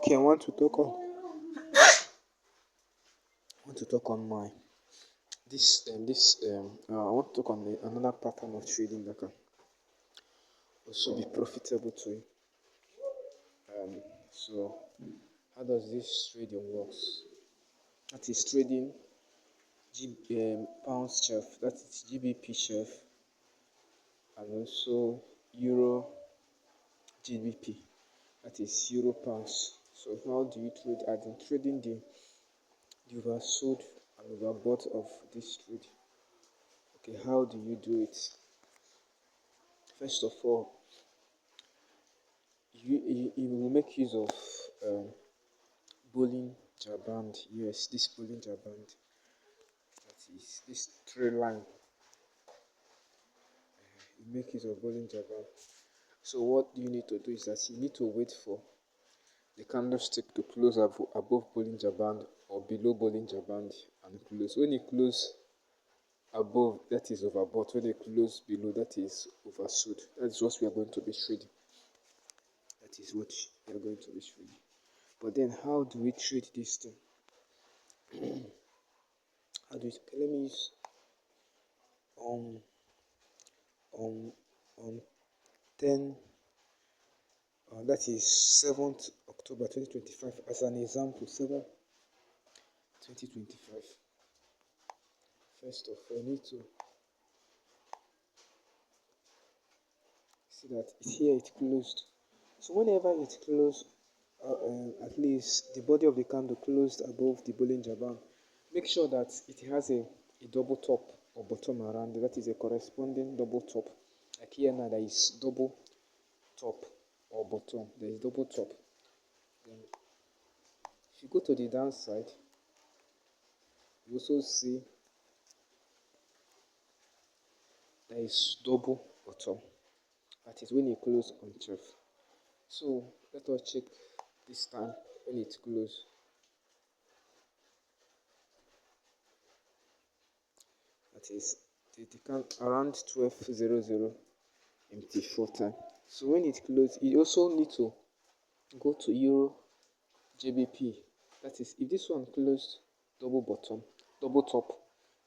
Okay, I want to talk on my I want to talk on another pattern of trading that can also be profitable to you. So how does this trading works? That is trading pound shelf, that is GBP shelf, and also Euro GBP, that is Euro pounds. So how do you trade? I've been trading the oversold and overbought of this trade. Okay, how do you do it? First of all, you will make use of um, Bollinger Band. Yes, this Bollinger Band, that is this trade line. You make use of Bollinger Band. So what you need to do is that you need to wait for the candlestick to close above Bollinger Band or below Bollinger Band and close. When it close above, that is overbought. When it close below, that is oversold. That is what we are going to be trading. That is what we are going to be trading. But then, how do we trade this thing? How do we? Okay, let me use on on on 10. That is 7th October 2025 as an example. 7 2025. First of all, I need to see that here it closed. So whenever it closed, at least the body of the candle closed above the Bollinger Band, make sure that it has a double top or bottom around it. That is a corresponding double top. Like here now, there is double top or bottom. There is double top. Then if you go to the downside, you also see there is double bottom. That is when it close on 12. So let us check this time when it close. That is the count around 12:00 MT4 time. So when it close, you also need to go to Euro JBP. That is, if this one closed double bottom, double top,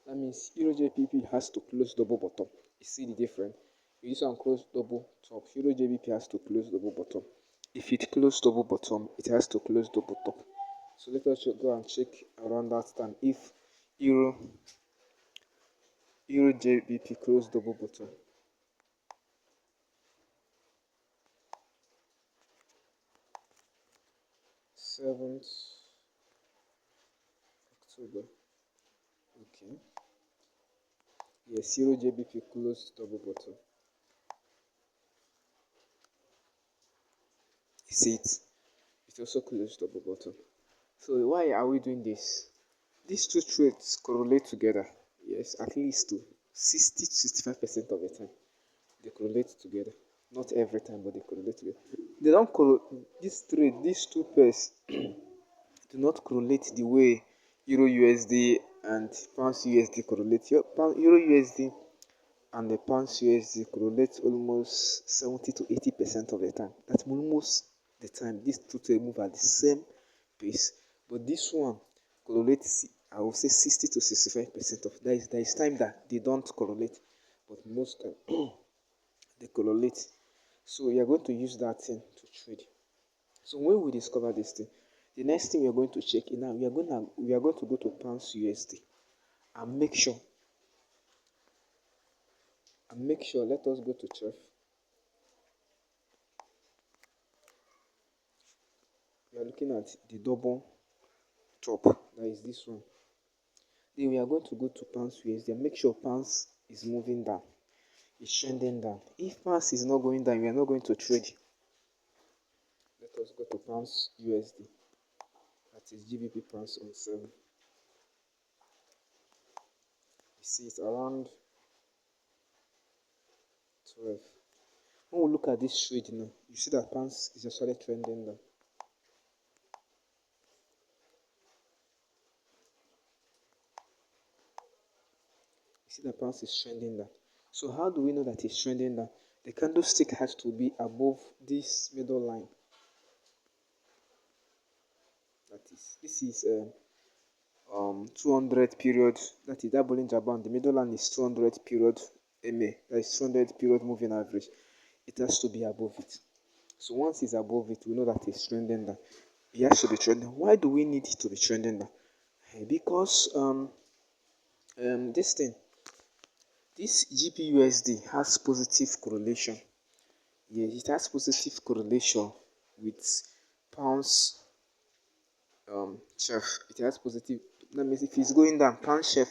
that means Euro JBP has to close double bottom. You see the difference? If this one close double top, Euro JBP has to close double bottom. If it close double bottom, it has to close double top. So let us go and check around that time if Euro JBP close double bottom. 7th October. Okay. Yes, Euro JBP closed double bottom. You see it? It also closed double bottom. So why are we doing this? These two trades correlate together. Yes, at least to 60 to 65% of the time. They correlate together. Not every time, but they correlate together. They don't correlate. These two pairs do not correlate the way Euro USD and Pounds USD correlate. Euro USD and the Pounds USD correlate almost 70 to 80% of the time. That's almost the time these two move at the same pace. But this one correlates, I would say 60 to 65% of there is time that they don't correlate, but most time they correlate. So we are going to use that thing to trade. So when we discover this thing, the next thing we are going to check is now we are going to go to Pounds USD and make sure let us go to 12. We are looking at the double top, that is this one. Then we are going to go to Pounds USD and make sure Pounds is moving down, it's trending down. If Pounds is not going down, we are not going to trade. Let us go to Pounds USD, that is GBP Pounds on 7. You see it's around 12. When we look at this trade now, you see that Pounds is actually trending down. You see that Pounds is trending down. So how do we know that it's trending down? The candlestick has to be above this middle line. This is 200 period. That is that Bollinger Band. The middle line is 200 period MA. That is 200 period moving average. It has to be above it. So once it's above it, we know that it's trending down. It has to be trending. Why do we need it to be trending down? Because this thing, this GBUSD has positive correlation. Yes, it has positive correlation with pounds chef. It has positive. That means if it's going down, pound chef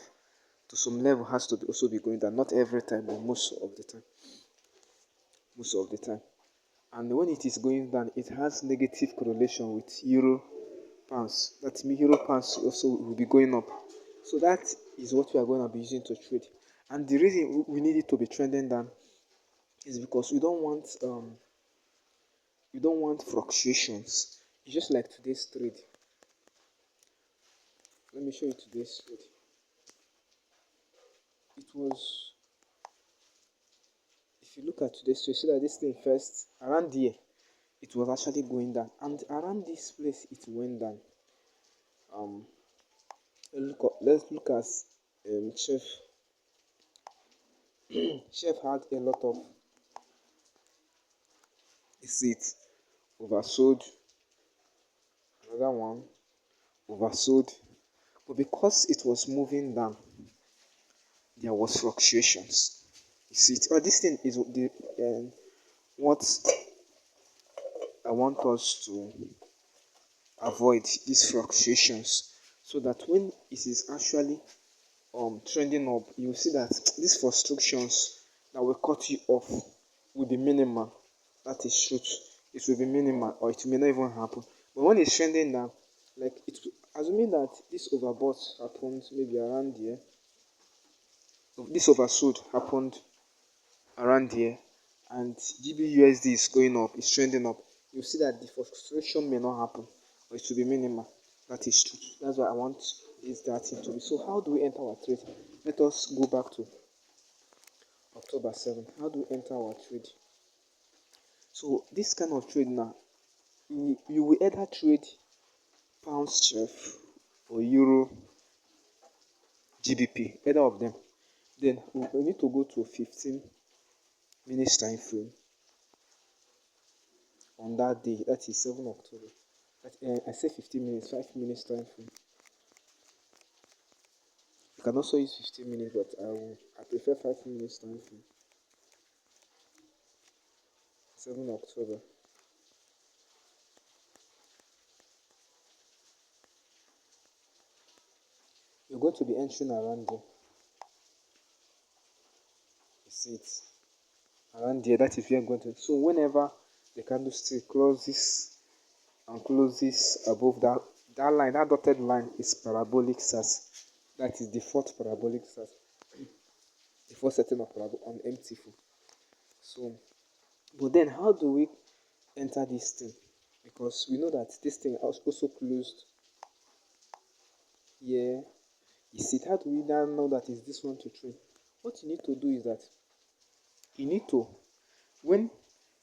to some level has to also be going down. Not every time, but most of the time. Most of the time. And when it is going down, it has negative correlation with euro pounds. That means euro pounds also will be going up. So that is what we are going to be using to trade. And the reason we need it to be trending down is because we don't want fluctuations. It's just like today's trade. Let me show you today's trade. It was, if you look at today's trade, see that this thing first around here, it was actually going down, and around this place it went down. Let's look at chef. Chef had a lot of, you see it, oversold. Another one oversold, but because it was moving down, there was fluctuations. You see it. But this thing is the what I want us to avoid, these fluctuations, so that when it is actually trending up, you will see that these fluctuations that will cut you off will be minimal. That is truth. It will be minimal, or it may not even happen. But when it's trending down, like it, assuming that this overbought happened maybe around here, this oversold happened around here, and GBUSD is going up, it's trending up, you see that the fluctuation may not happen, or it will be minimal. That is true. That's why I want this data to be. So how do we enter our trade? Let us go back to October 7th. How do we enter our trade? So this kind of trade now, you will either trade pounds chef or euro GBP, either of them. Then we need to go to 15 minutes time frame on that day. That is 7 October. I say 15 minutes, 5 minutes time frame. You can also use 15 minutes, but I prefer 5 minutes time frame. 7 October. You're going to be entering around there. You see it around there. That is where you're going to. So whenever the candlestick closes and closes above that line, that dotted line is parabolic SAS. That is the fourth parabolic SAS. The first setting of parabolic on MT4. So, but then how do we enter this thing? Because we know that this thing also closed here. You see, how do we now know that is this one to trade? What you need to do is that you need to, when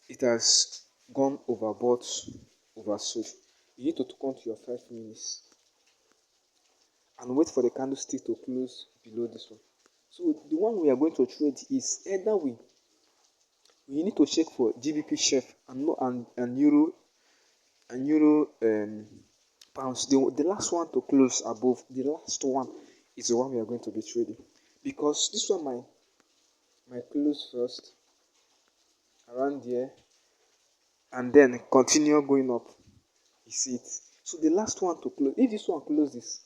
it has gone overbought, oversold, you need to come to your 5 minutes and wait for the candlestick to close below this one. So the one we are going to trade is either we need to check for GBP chef and no and euro pounds. The last one to close above, the last one is the one we are going to be trading, because this one might close first around here and then continue going up. You see it. So the last one to close, if this one closes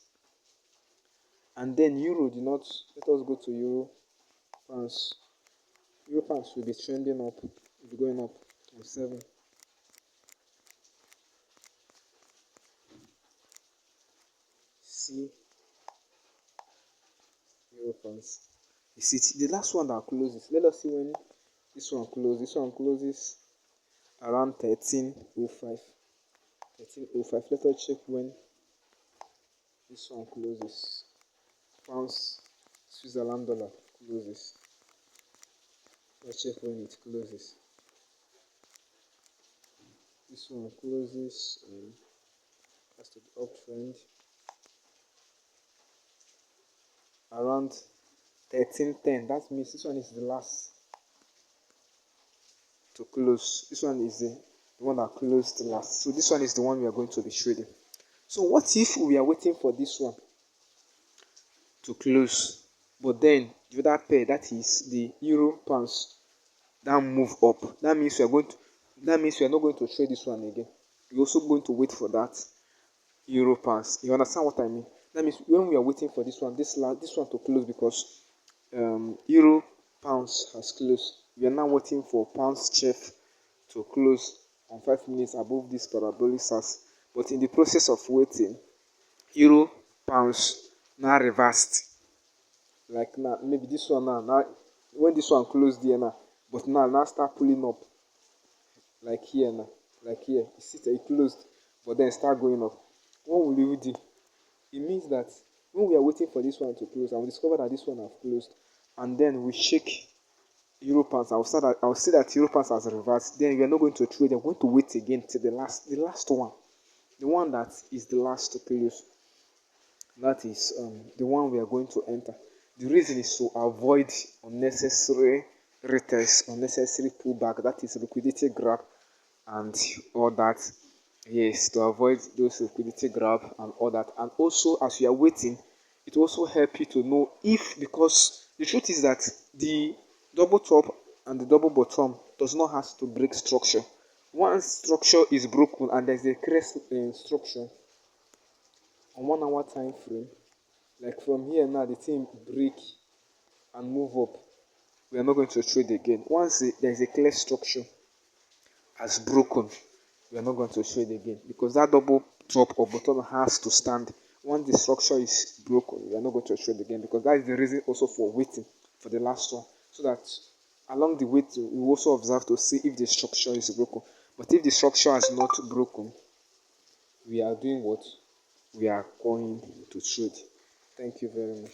and then euro do not, let us go to euro pounds. Euro pounds will be trending up, will be going up on 7. See euro pounds. You see it. The last one that closes, let us see when this one closes. This one closes around 1305. 1305. Let us check when this one closes. Pounds Switzerland dollar closes. Let's check when it closes. This one closes That's to the uptrend around 1310. That means this one is the last to close. This one is the one that closed last. So this one is the one we are going to be trading. So what if we are waiting for this one to close, but then the other pair, that is the euro pounds, that move up? That means we are not going to trade this one again. We're also going to wait for that euro pounds. You understand what I mean? That means when we are waiting for this one, this one to close, because euro pounds has closed, we are now waiting for pounds chef to close on 5 minutes above this parabolic stars. But in the process of waiting, euro pounds now reversed. Like now, maybe this one now when this one closed here now, but now start pulling up, like here now, like here. You see that it closed, but then start going up. What will you do? It means that when we are waiting for this one to close and we discover that this one have closed, and then we shake euro pounds, I'll see that euro pounds has reversed, then we are not going to trade. I'm going to wait again till the last one, the one that is the last to close. That is the one we are going to enter. The reason is to avoid unnecessary retest, unnecessary pullback, that is liquidity grab and all that. Yes, to avoid those liquidity grab and all that. And also, as you are waiting, it will also help you to know if, because the truth is that the double top and the double bottom does not have to break structure. Once structure is broken and there's a crest structure on 1 hour time frame, like from here now, the thing break and move up, we are not going to trade again. Once there's a clear structure has broken, we are not going to trade again, because that double top or bottom has to stand. Once the structure is broken, we are not going to trade again, because that is the reason also for waiting for the last one, so that along the way we also observe to see if the structure is broken. But if the structure is not broken, we are doing what? We are going to trade. Thank you very much.